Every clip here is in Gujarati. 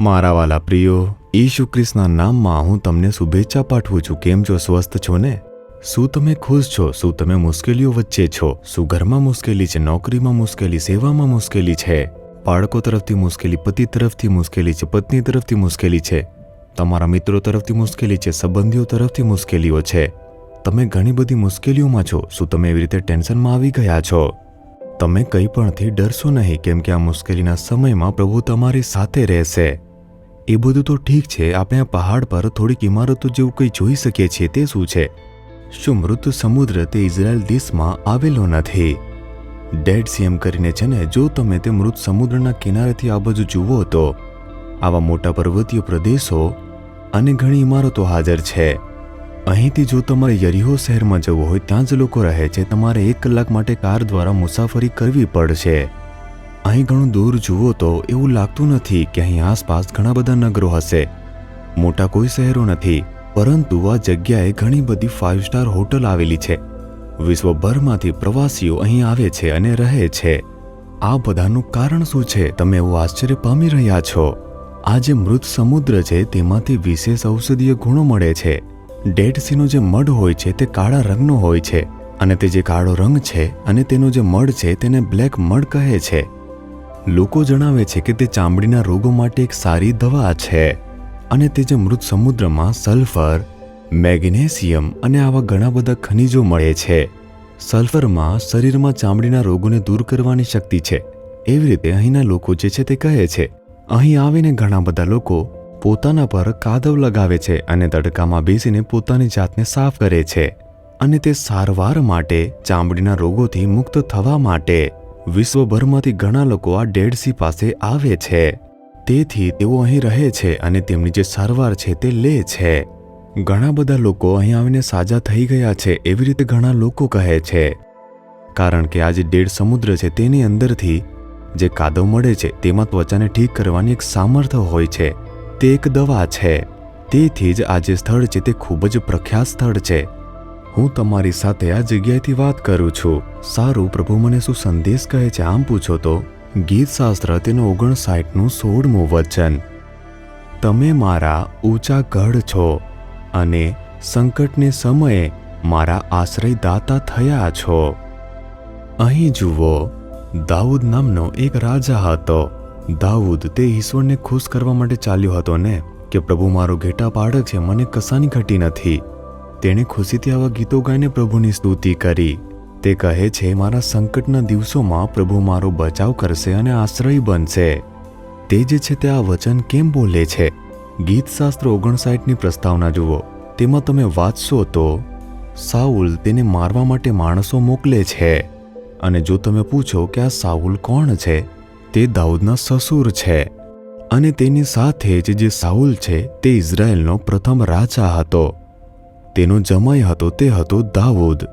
મારા વાલા પ્રિયો, ઈસુ ખ્રિસ્તના નામમાં હું તમને શુભેચ્છા પાઠવું છું. કેમ છો? સ્વસ્થ છો ને? શું તમે ખુશ છો? શું તમે મુશ્કેલીઓ વચ્ચે છો? શું ઘરમાં મુશ્કેલી છે? નોકરીમાં મુશ્કેલી? સેવામાં મુશ્કેલી છે? બાળકો તરફથી મુશ્કેલી? પતિ તરફથી મુશ્કેલી છે? પત્ની તરફથી મુશ્કેલી છે? તમારા મિત્રો તરફથી મુશ્કેલી છે? સંબંધીઓ તરફથી મુશ્કેલીઓ છે? તમે ઘણી બધી મુશ્કેલીઓમાં છો. શું તમે એવી રીતે ટેન્શનમાં આવી ગયા છો? તમે કંઈ પણથી ડરશો નહીં, કેમ કે આ મુશ્કેલીના સમયમાં પ્રભુ તમારી સાથે રહેશે. એ બધું તો ઠીક છે. આપણે આ પહાડ પર થોડીક ઇમારતો જેવું કંઈ જોઈ શકીએ છીએ. તે શું છે? શું મૃત સમુદ્ર તે ઇઝરાયલ દેશમાં આવેલો નથી? ડેડ સી એમ કરીને છે ને, જો તમે તે મૃત સમુદ્રના કિનારેથી આ બાજુ જુઓ તો આવા મોટા પર્વતીય પ્રદેશો અને ઘણી ઇમારતો હાજર છે. અહીંથી જો તમારે યરીહો શહેરમાં જવું હોય, ત્યાં જ લોકો રહે છે. તમારે 1 કલાક માટે કાર દ્વારા મુસાફરી કરવી પડશે. અહીં ઘણું દૂર જુઓ તો એવું લાગતું નથી કે અહીં આસપાસ ઘણા બધા નગરો હશે. મોટા કોઈ શહેરો નથી, પરંતુ આ જગ્યાએ ઘણી બધી 5 સ્ટાર હોટલ આવેલી છે. વિશ્વભરમાંથી પ્રવાસીઓ અહીં આવે છે અને રહે છે. આ બધાનું કારણ શું છે? તમે એવું આશ્ચર્ય પામી રહ્યા છો. આ જે મૃત સમુદ્ર છે તેમાંથી વિશેષ ઔષધીય ગુણો મળે છે. ડેડ સીનો જે મડ હોય છે તે કાળા રંગનો હોય છે, અને તે જે કાળો રંગ છે અને તેનો જે મડ છે તેને બ્લેક મડ કહે છે. લોકો જણાવે છે કે તે ચામડીના રોગો માટે એક સારી દવા છે. અને તે જે મૃત સમુદ્રમાં સલ્ફર, મેગ્નેશિયમ અને આવા ઘણા બધા ખનિજો મળે છે. સલ્ફરમાં શરીરમાં ચામડીના રોગોને દૂર કરવાની શક્તિ છે. એવી રીતે અહીંના લોકો જે છે તે કહે છે. અહીં આવીને ઘણા બધા લોકો પોતાના પર કાદવ લગાવે છે અને તડકામાં બેસીને પોતાની જાતને સાફ કરે છે. અને તે સારવાર માટે, ચામડીના રોગોથી મુક્ત થવા માટે વિશ્વભરમાંથી ઘણા લોકો આ ડેડ સી પાસે આવે છે. તેથી તેઓ અહીં રહે છે અને તેમની જે સારવાર છે તે લે છે. ઘણા બધા લોકો અહીં આવીને સાજા થઈ ગયા છે, એવી રીતે ઘણા લોકો કહે છે. કારણ કે આ જે ડેડ સમુદ્ર છે તેની અંદરથી જે કાદવ મળે છે તેમાં ત્વચાને ઠીક કરવાની એક સામર્થ્ય હોય છે. તે એક દવા છે. તેથી જ આ જે સ્થળ છે તે ખૂબ જ પ્રખ્યાત સ્થળ છે. હું તમારી સાથે આ જગ્યાએથી વાત કરું છું. સારું, પ્રભુ મને શું સંદેશ કહે છે આમ પૂછો તો ગીતશાસ્ત્ર તેનો 59નું 16મું વચન, તમે મારા ઊંચા ગઢ છો અને સંકટને સમયે મારા આશ્રયદાતા થયા છો. અહીં જુઓ, દાઉદ નામનો એક રાજા હતો. દાઉદ તે ઈશ્વરને ખુશ કરવા માટે ચાલ્યો હતો ને, કે પ્રભુ મારો ઘેટા પાડક છે, મને કશાની ઘટી નથી. તેણે ખુશીથી આવા ગીતો ગાઈને પ્રભુની સ્તુતિ કરી. તે કહે છે, મારા સંકટના દિવસોમાં પ્રભુ મારો બચાવ કરશે અને આશ્રય બનશે. તે જે છે તે આ વચન કેમ બોલે છે? ગીતશાસ્ત્ર 59ની પ્રસ્તાવના જુઓ. તેમાં તમે વાંચશો તો સાઉલ તેને મારવા માટે માણસો મોકલે છે. અને જો તમે પૂછો કે આ સાઉલ કોણ છે, તે દાઉદના સસુર છે. અને તેની સાથે જ જે સાઉલ છે તે ઇઝરાયલનો પ્રથમ રાજા હતો. તેનો જમાઈ હતો તે હતો દાઉદ.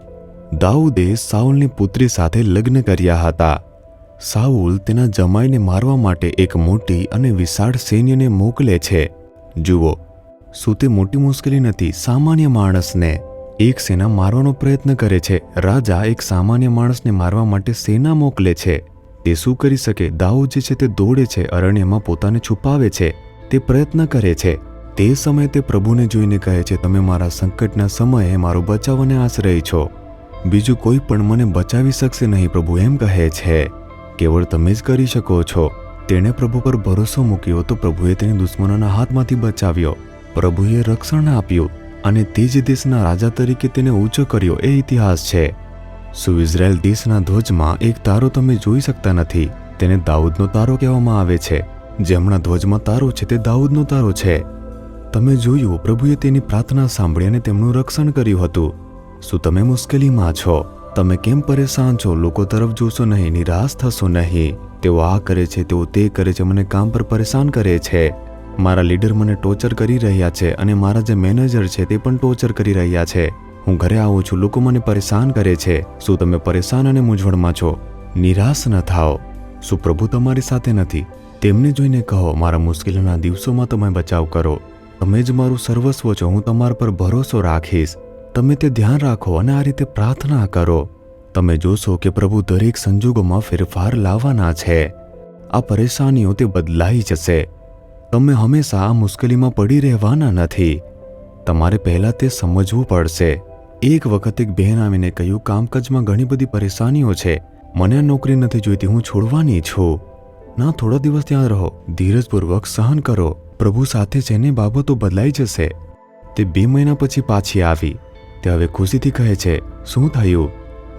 દાઉદે સાઉલની પુત્રી સાથે લગ્ન કર્યા હતા. સાઉલ તેના જમાઈને મારવા માટે એક મોટી અને વિશાળ સૈન્યને મોકલે છે. જુઓ, શું તે મોટી મુશ્કેલી નથી? સામાન્ય માણસને એક સેના મારવાનો પ્રયત્ન કરે છે. રાજા એક સામાન્ય માણસને મારવા માટે સેના મોકલે છે. તે શું કરી શકે? દાઉદ જે છે તે દોડે છે, અરણ્યમાં પોતાને છુપાવે છે, તે પ્રયત્ન કરે છે. તે સમયે તે પ્રભુને જોઈને કહે છે, તમે મારા સંકટના સમયે મારો બચાવ અને આશ્રય છો. બીજું કોઈ પણ મને બચાવી શકશે નહીં, પ્રભુ એમ કહે છે. કેવળ તમે જ કરી શકો છો. તેણે પ્રભુ પર ભરોસો મૂક્યો તો પ્રભુએ તેને દુશ્મનોના હાથમાંથી બચાવ્યો. પ્રભુએ રક્ષણ આપ્યું અને તે જ દેશના રાજા તરીકે તેને ઊંચો કર્યો. એ ઇતિહાસ છે. શું ઇઝરાયલ દેશના ધ્વજમાં એક તારો તમે જોઈ શકતા નથી? તેને દાઉદનો તારો કહેવામાં આવે છે. જેમના ધ્વજમાં તારો છે તે દાઉદનો તારો છે. તમે જોયું, પ્રભુએ તેની પ્રાર્થના સાંભળી અને તેમનું રક્ષણ કર્યું હતું. શું તમે મુશ્કેલીમાં છો? તમે કેમ પરેશાન છો? લોકો તરફ જોશો નહીં, નિરાશ થશો નહીં. તેઓ આ કરે છે, તેઓ તે કરે છે, મને કામ પર પરેશાન કરે છે. મારા લીડર મને ટોર્ચર કરી રહ્યા છે અને મારા જે મેનેજર છે તે પણ ટોર્ચર કરી રહ્યા છે. હું ઘરે આવું છું, લોકો મને પરેશાન કરે છે. શું તમે પરેશાન અને મૂંઝવણમાં છો? નિરાશ ન થાઓ. શું પ્રભુ તમારી સાથે નથી? તેમને જોઈને કહો, મારા મુશ્કેલીના દિવસોમાં તમે બચાવ કરો. તમે જ મારું સર્વસ્વ છો, હું તમારા પર ભરોસો રાખીશ. તમે તે ધ્યાન રાખો અને આ રીતે પ્રાર્થના કરો. તમે જોશો કે પ્રભુ દરેક સંજોગોમાં ફેરફાર લાવવાના છે. આ પરેશાનીઓ તે બદલાઈ જશે. તમે હંમેશા આ મુશ્કેલીમાં પડી રહેવાના નથી. તમારે પહેલાં તે સમજવું પડશે. એક વખત એક બહેન આવીને કહ્યું, કામકાજમાં ઘણી બધી પરેશાનીઓ છે, મને આ નોકરી નથી જોઈતી, હું છોડવાની છું. ના, થોડા દિવસ ત્યાં રહો, ધીરજપૂર્વક સહન કરો, પ્રભુ સાથે છે ને બાબતો બદલાઈ જશે. તે 2 મહિના પછી પાછી આવી. તે હવે ખુશીથી કહે છે, શું થયું?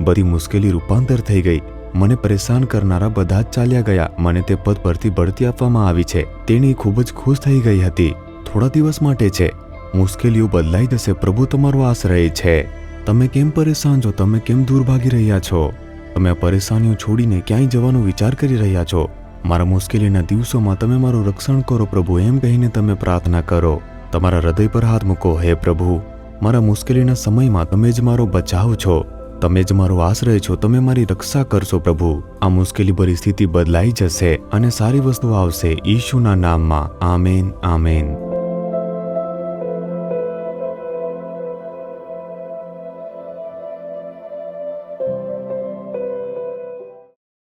બધી મુશ્કેલી રૂપાંતર થઈ ગઈ. મને પરેશાન કરનારા બધા જ ચાલ્યા ગયા. મને તે પદ પરથી બઢતી આપવામાં આવી છે. તેણી ખૂબ જ ખુશ થઈ ગઈ હતી. થોડા દિવસ માટે છે, મુશ્કેલીઓ બદલાઈ જશે. પ્રભુ તમારો આશ્રય છે. તમે કેમ પરેશાન છો? તમે કેમ દૂર ભાગી રહ્યા છો? તમે આ પરેશાનીઓ છોડીને ક્યાંય જવાનો વિચાર કરી રહ્યા છો? મારા મુશ્કેલીના દિવસોમાં તમે મારું રક્ષણ કરો પ્રભુ, એમ કહીને તમે પ્રાર્થના કરો. તમારા હૃદય પર હાથ મૂકો. હે પ્રભુ, મારા મુશ્કેલીના સમયમાં તમે જ મારો બચાવ છો, તમે જ મારો આશ્રય છો, તમે મારી રક્ષા કરશો પ્રભુ. આ મુશ્કેલી ભરી સ્થિતિ બદલાઈ જશે અને સારી વસ્તુ આવશે. ઈશુના નામમાં આમેન, આમેન.